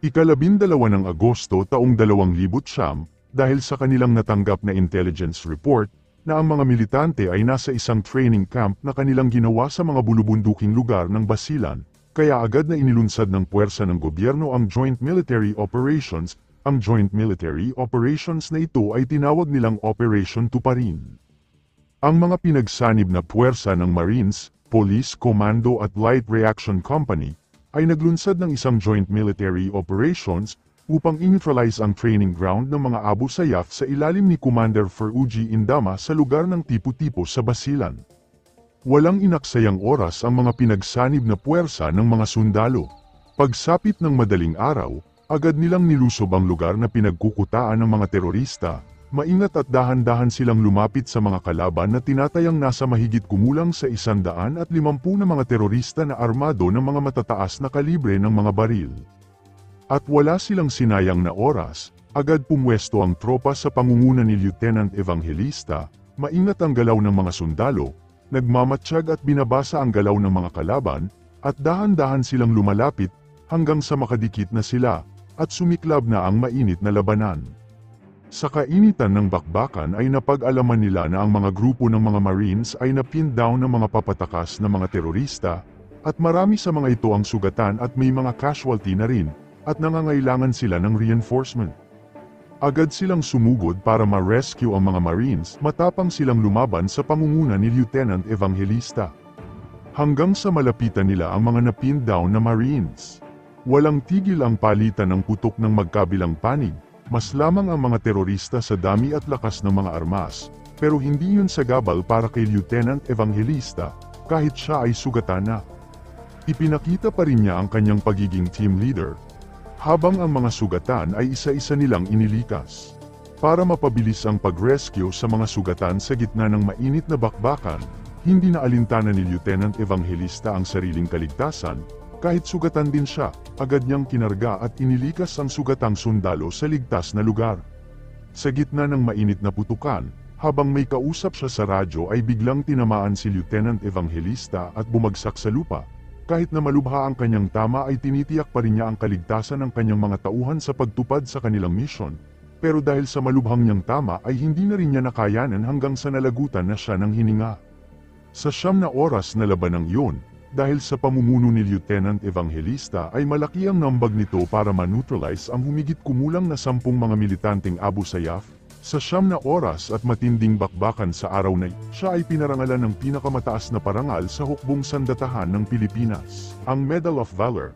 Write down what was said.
Ika-12 ng Agosto taong 2009, dahil sa kanilang natanggap na intelligence report na ang mga militante ay nasa isang training camp na kanilang ginawa sa mga bulubunduking lugar ng Basilan, kaya agad na inilunsad ng puwersa ng gobyerno ang Joint Military Operations. Ang Joint Military Operations na ito ay tinawag nilang Operation Tuparin. Ang mga pinagsanib na puwersa ng Marines, Police Commando at Light Reaction Company ay naglunsad ng isang Joint Military Operations upang i-neutralize ang training ground ng mga Abu Sayyaf sa ilalim ni Commander Fauzi Indama sa lugar ng Tipo-Tipo sa Basilan. Walang inaksayang oras ang mga pinagsanib na puwersa ng mga sundalo. Pagsapit ng madaling araw, agad nilang nilusob ang lugar na pinagkukutaan ng mga terorista. Maingat at dahan-dahan silang lumapit sa mga kalaban na tinatayang nasa mahigit kumulang sa 150 na mga terorista na armado ng mga matataas na kalibre ng mga baril. At wala silang sinayang na oras, agad pumwesto ang tropa sa pangunguna ni Lieutenant Evangelista. Maingat ang galaw ng mga sundalo, nagmamatsyag at binabasa ang galaw ng mga kalaban, at dahan-dahan silang lumalapit hanggang sa makadikit na sila, at sumiklab na ang mainit na labanan. Sa kainitan ng bakbakan ay napag-alaman nila na ang mga grupo ng mga Marines ay napin down ng mga papatakas na mga terorista, at marami sa mga ito ang sugatan at may mga casualty na rin, at nangangailangan sila ng reinforcement. Agad silang sumugod para ma-rescue ang mga Marines, matapang silang lumaban sa pangunguna ni Lieutenant Evangelista. Hanggang sa malapitan nila ang mga napin down na Marines. Walang tigil ang palitan ng putok ng magkabilang panig, mas lamang ang mga terorista sa dami at lakas ng mga armas, pero hindi yun sagabal para kay Lieutenant Evangelista, kahit siya ay sugatan na. Ipinakita pa rin niya ang kanyang pagiging team leader, habang ang mga sugatan ay isa-isa nilang inilikas. Para mapabilis ang pag-rescue sa mga sugatan sa gitna ng mainit na bakbakan, hindi na alintana ni Lieutenant Evangelista ang sariling kaligtasan. Kahit sugatan din siya, agad niyang kinarga at inilikas ang sugatang sundalo sa ligtas na lugar. Sa gitna ng mainit na putukan, habang may kausap siya sa radyo ay biglang tinamaan si Lieutenant Evangelista at bumagsak sa lupa. Kahit na malubha ang kanyang tama ay tinitiyak pa rin niya ang kaligtasan ng kanyang mga tauhan sa pagtupad sa kanilang mission. Pero dahil sa malubhang niyang tama ay hindi na rin niya nakayanan hanggang sa nalagutan na siya ng hininga. Sa 9 na oras na labanang yun, dahil sa pamumuno ni Lieutenant Evangelista ay malaki ang nambag nito para ma-neutralize ang humigit kumulang na 10 mga militanteng Abu Sayyaf. Sa 9 na oras at matinding bakbakan sa araw na siya ay pinarangalan ng pinakamataas na parangal sa hukbong sandatahan ng Pilipinas, ang Medal of Valor.